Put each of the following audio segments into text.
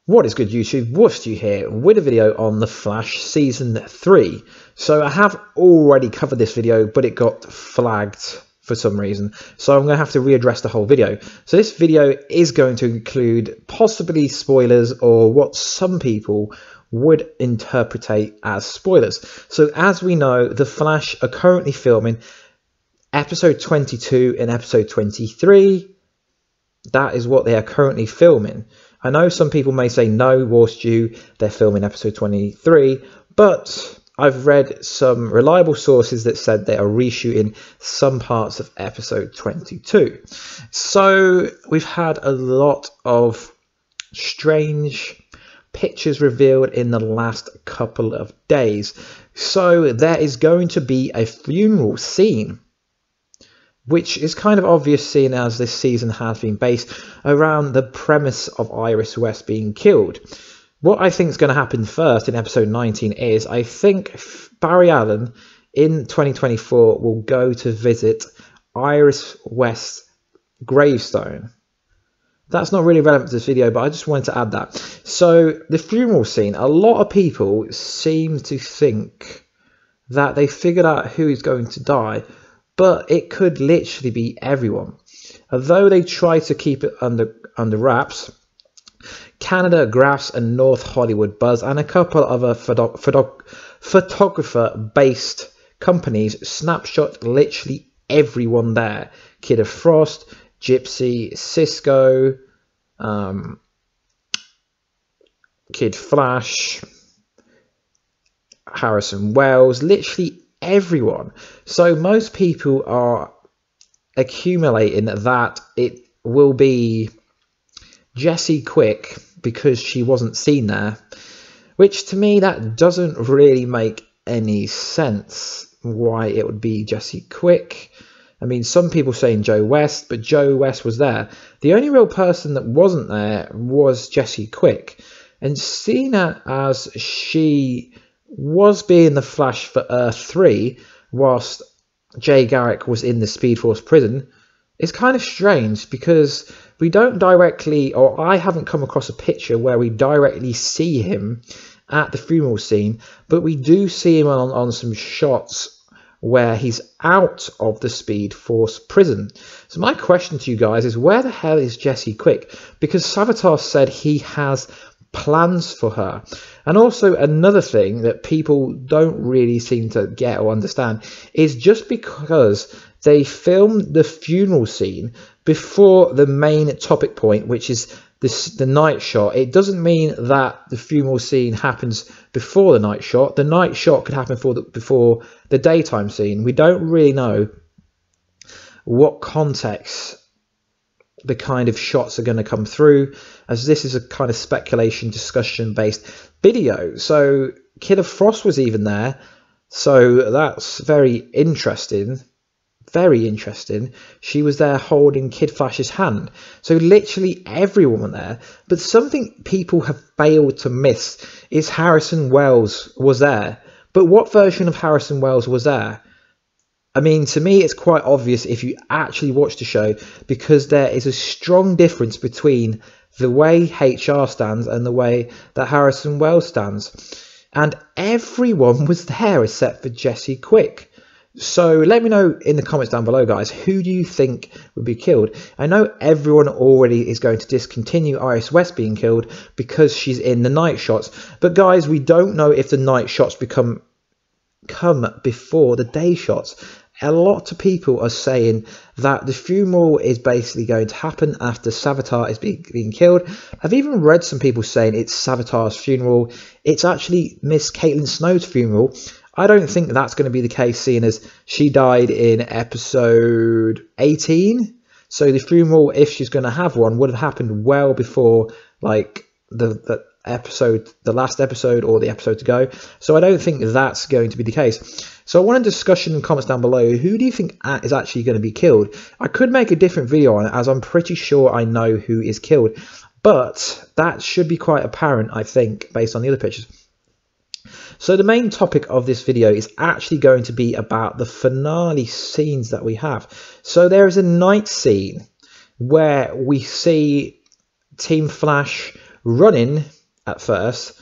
What is good, YouTube? Warstu here with a video on The Flash Season 3. So I have already covered this video, but it got flagged for some reason. So I'm going to have to readdress the whole video. So this video is going to include possibly spoilers or what some people would interpret as spoilers. So as we know, The Flash are currently filming episode 22 and episode 23. That is what they are currently filming. I know some people may say no, Warstu, they're filming episode 23, but I've read some reliable sources that said they are reshooting some parts of episode 22. So we've had a lot of strange pictures revealed in the last couple of days. So there is going to be a funeral scene, which is kind of obvious seeing as this season has been based around the premise of Iris West being killed. What I think is going to happen first in episode 19 is I think Barry Allen in 2024 will go to visit Iris West's gravestone. That's not really relevant to this video, but I just wanted to add that. So the funeral scene, a lot of people seem to think that they figured out who is going to die, but it could literally be everyone. Although they try to keep it under wraps, Canada Graphs and North Hollywood Buzz and a couple of other photographer-based companies snapshot literally everyone there. Kid Frost, Gypsy, Cisco, Kid Flash, Harrison Wells, literally everyone. So most people are accumulating that it will be Jessie Quick because she wasn't seen there, which to me that doesn't really make any sense why it would be Jessie Quick. I mean, some people saying Joe West, but Joe West was there. The only real person that wasn't there was Jessie Quick, and seeing her as she was being the Flash for Earth 3 whilst Jay Garrick was in the SpeedForce prison is kind of strange, because we don't directly, or I haven't come across a picture where we directly see him at the funeral scene, but we do see him on some shots where he's out of the SpeedForce prison. So my question to you guys is, where the hell is Jessie Quick? Because Savitar said he has plans for her. And also another thing that people don't really seem to get or understand is just because they filmed the funeral scene before the main topic point, which is the night shot, it doesn't mean that the funeral scene happens before the night shot. The night shot could happen before the daytime scene. We don't really know what context the kind of shots are going to come through, as this is a kind of speculation discussion based video. So Killer Frost was even there, so that's very interesting. She was there holding Kid Flash's hand, so literally everyone there. But something people have failed to miss is Harrison Wells was there. But what version of Harrison Wells was there? I mean, to me, it's quite obvious if you actually watch the show, because there is a strong difference between the way HR stands and the way that Harrison Wells stands. And everyone was there except for Jessie Quick. So let me know in the comments down below, guys, who do you think would be killed? I know everyone already is going to discontinue Iris West being killed because she's in the night shots. But guys, we don't know if the night shots come before the day shots. A lot of people are saying that the funeral is basically going to happen after Savitar is being killed. I've even read some people saying it's Savitar's funeral. It's actually Miss Caitlin Snow's funeral. I don't think that's going to be the case, seeing as she died in episode 18. So the funeral, if she's going to have one, would have happened well before, like, the last episode or the episode to go. So I don't think that's going to be the case. So I want a discussion in the comments down below. Who do you think is actually going to be killed? I could make a different video on it, as I'm pretty sure I know who is killed, but that should be quite apparent, I think, based on the other pictures. So the main topic of this video is actually going to be about the finale scenes that we have. So there is a night scene where we see Team Flash running at first,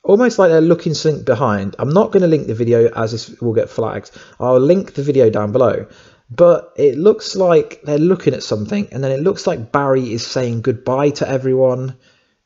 almost like they're looking something behind. I'm not going to link the video as this will get flagged. I'll link the video down below. But it looks like they're looking at something, and then it looks like Barry is saying goodbye to everyone.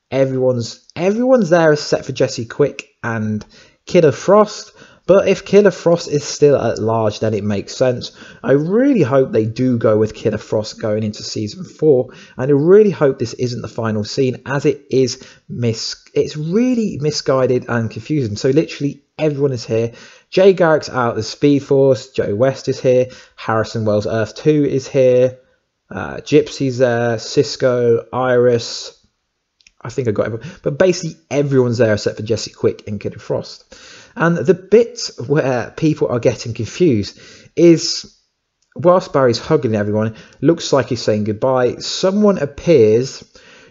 Everyone's there except for Jesse Quick and Killer Frost. But if Killer Frost is still at large, then it makes sense. I really hope they do go with Killer Frost going into season 4, and I really hope this isn't the final scene, as it is it's really misguided and confusing. So literally everyone is here. Jay Garrick's out, the SpeedForce, Joe West is here, Harrison Wells Earth 2 is here, Gypsy's there, Cisco, Iris, I think I got everyone, but basically everyone's there except for Jesse Quick and Killer Frost. And the bit where people are getting confused is, whilst Barry's hugging everyone, looks like he's saying goodbye, someone appears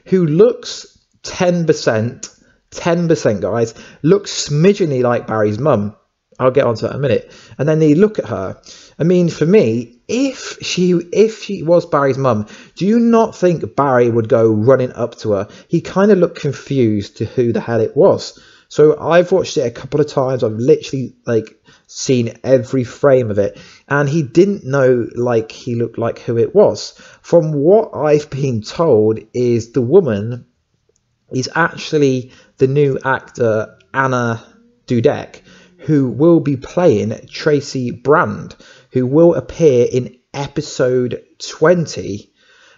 who looks 10% guys, looks smidgenly like Barry's mum. I'll get onto that in a minute. And then they look at her. I mean, for me, if she was Barry's mum, do you not think Barry would go running up to her? He kind of looked confused to who the hell it was. So I've watched it a couple of times. I've literally seen every frame of it, and he didn't know he looked like who it was. From what I've been told is the woman is actually the new actor Anna Dudek, who will be playing Tracy Brand, who will appear in episode 20.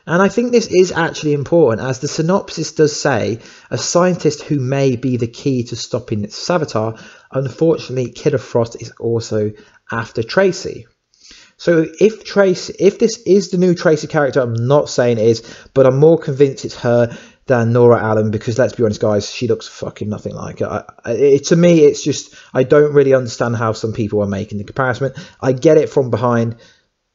And I think this is actually important, as the synopsis does say, a scientist who may be the key to stopping Savitar. Unfortunately, Killer Frost is also after Tracy. So if this is the new Tracy character, I'm not saying it is, but I'm more convinced it's her than Nora Allen, because let's be honest guys, she looks fucking nothing like her. To me, it's just, I don't really understand how some people are making the comparison. I get it from behind,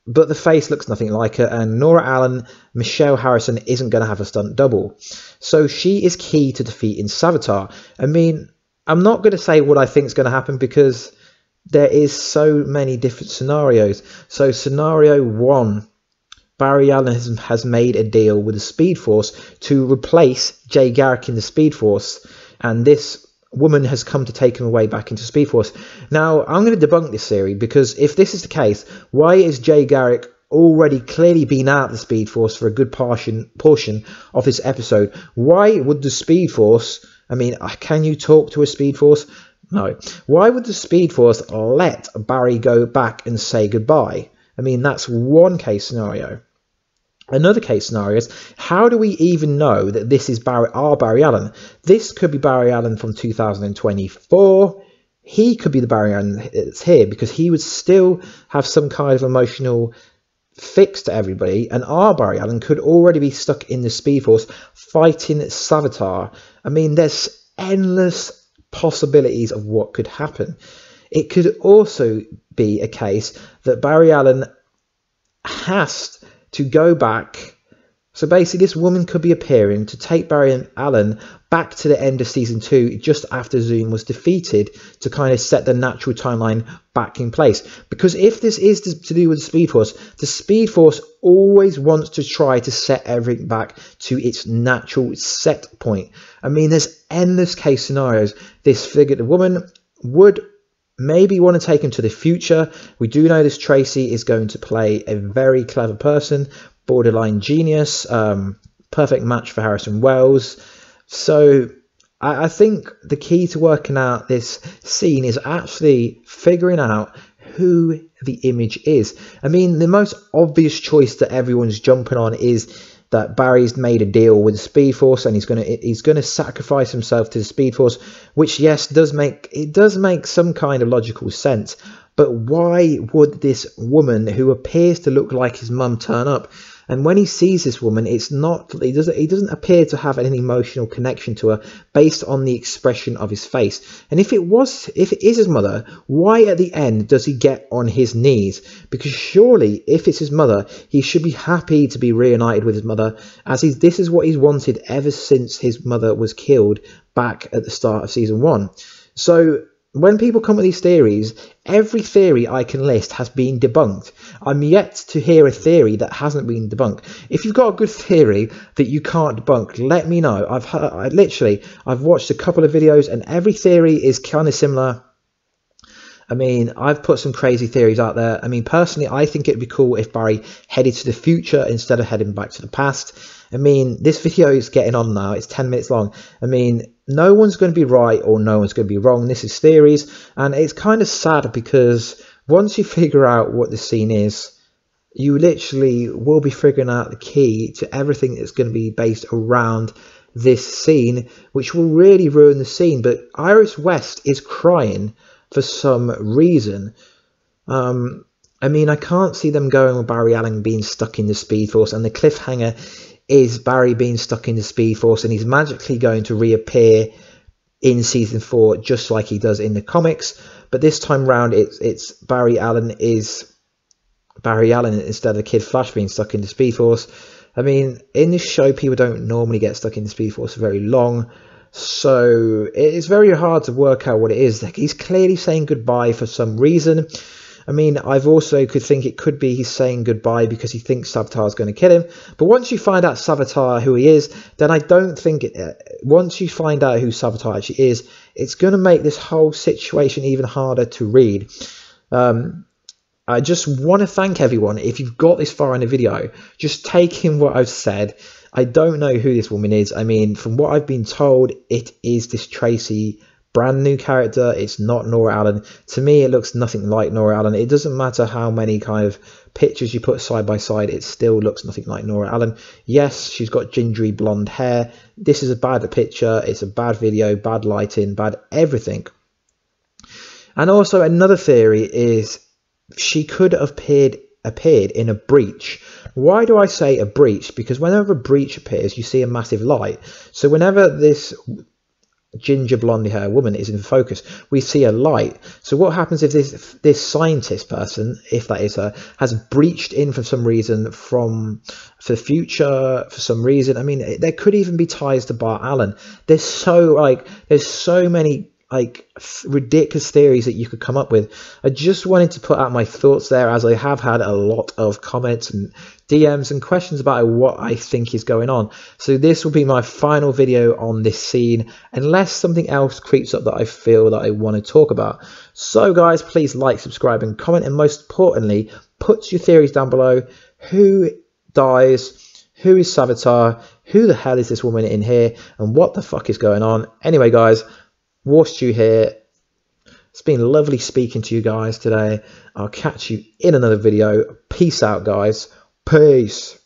but the face looks nothing like her, and Nora Allen, Michelle Harrison isn't going to have a stunt double. So she is key to defeating Savitar. I mean, I'm not going to say what I think is going to happen, because there is so many different scenarios. So scenario 1, Barry Allen has made a deal with the SpeedForce to replace Jay Garrick in the SpeedForce, and this woman has come to take him away back into SpeedForce. Now, I'm going to debunk this theory, because if this is the case, why is Jay Garrick already clearly been out of the SpeedForce for a good portion of this episode? Why would the SpeedForce, I mean, can you talk to a SpeedForce? No. Why would the SpeedForce let Barry go back and say goodbye? I mean, that's one case scenario. Another case scenario is, how do we even know that this is our Barry Allen? This could be Barry Allen from 2024. He could be the Barry Allen that's here, because he would still have some kind of emotional fix to everybody, and our Barry Allen could already be stuck in the SpeedForce fighting Savitar. I mean, there's endless possibilities of what could happen. It could also be a case that Barry Allen has to go back. So basically, this woman could be appearing to take Barry Allen back to the end of season 2, just after Zoom was defeated, to kind of set the natural timeline back in place. Because if this is to do with the SpeedForce always wants to try to set everything back to its natural set point. I mean, there's endless case scenarios. This figure, the woman, would maybe want to take him to the future. We do know this Tracy is going to play a very clever person, borderline genius, perfect match for Harrison Wells. So I think the key to working out this scene is actually figuring out who the image is. I mean, the most obvious choice that everyone's jumping on is that Barry's made a deal with the SpeedForce, and he's gonna sacrifice himself to the SpeedForce, which, yes, does make some kind of logical sense. But why would this woman, who appears to look like his mum, turn up? And when he sees this woman, he doesn't appear to have any emotional connection to her based on the expression of his face. And if it is his mother, why at the end does he get on his knees? Because surely, if it's his mother, he should be happy to be reunited with his mother, as this is what he's wanted ever since his mother was killed back at the start of season 1. So when people come with these theories, every theory I can list has been debunked. I'm yet to hear a theory that hasn't been debunked. If you've got a good theory that you can't debunk, let me know. I've watched a couple of videos and every theory is kind of similar. I mean, I've put some crazy theories out there. I mean, personally, I think it'd be cool if Barry headed to the future instead of heading back to the past. I mean, this video is getting on now. It's 10 minutes long. I mean, no one's going to be right or no one's going to be wrong. This is theories. And it's kind of sad because once you figure out what the scene is, you literally will be figuring out the key to everything that's going to be based around this scene, which will really ruin the scene. But Iris West is crying for some reason. I mean, I can't see them going with Barry Allen being stuck in the SpeedForce, and the cliffhanger is Barry being stuck in the SpeedForce and he's magically going to reappear in season 4 just like he does in the comics, but this time round it's Barry Allen instead of Kid Flash being stuck in the SpeedForce. I mean, in this show people don't normally get stuck in the SpeedForce for very long, so it's very hard to work out what it is. Like, he's clearly saying goodbye for some reason. I mean, I've also could think it could be he's saying goodbye because he thinks Savitar is going to kill him. But once you find out Savitar who he is, then I don't think once you find out who Savitar actually is, it's going to make this whole situation even harder to read. I just want to thank everyone. If you've got this far in the video, just take in what I've said. I don't know who this woman is. I mean, from what I've been told, it is this Tracy, brand new character. It's not Nora Allen. To me, it looks nothing like Nora Allen. It doesn't matter how many kind of pictures you put side by side, it still looks nothing like Nora Allen. Yes, she's got gingery blonde hair. This is a bad picture. It's a bad video, bad lighting, bad everything. And also another theory is she could have appeared in a breach. Why do I say a breach? Because whenever a breach appears, you see a massive light. So whenever this ginger blonde hair woman is in focus, we see a light. So what happens if this scientist person, if that is her, has breached in for some reason for the future, for some reason? I mean, there could even be ties to Bart Allen. There's so many ridiculous theories that you could come up with. I just wanted to put out my thoughts there, as I have had a lot of comments and DMs and questions about what I think is going on. So this will be my final video on this scene, unless something else creeps up that I feel that I want to talk about. So guys, please like, subscribe and comment, and most importantly, put your theories down below. Who dies? Who is Savitar? Who the hell is this woman in here? And what the fuck is going on? Anyway guys, Warstu here. It's been lovely speaking to you guys today. I'll catch you in another video. Peace out guys. Peace.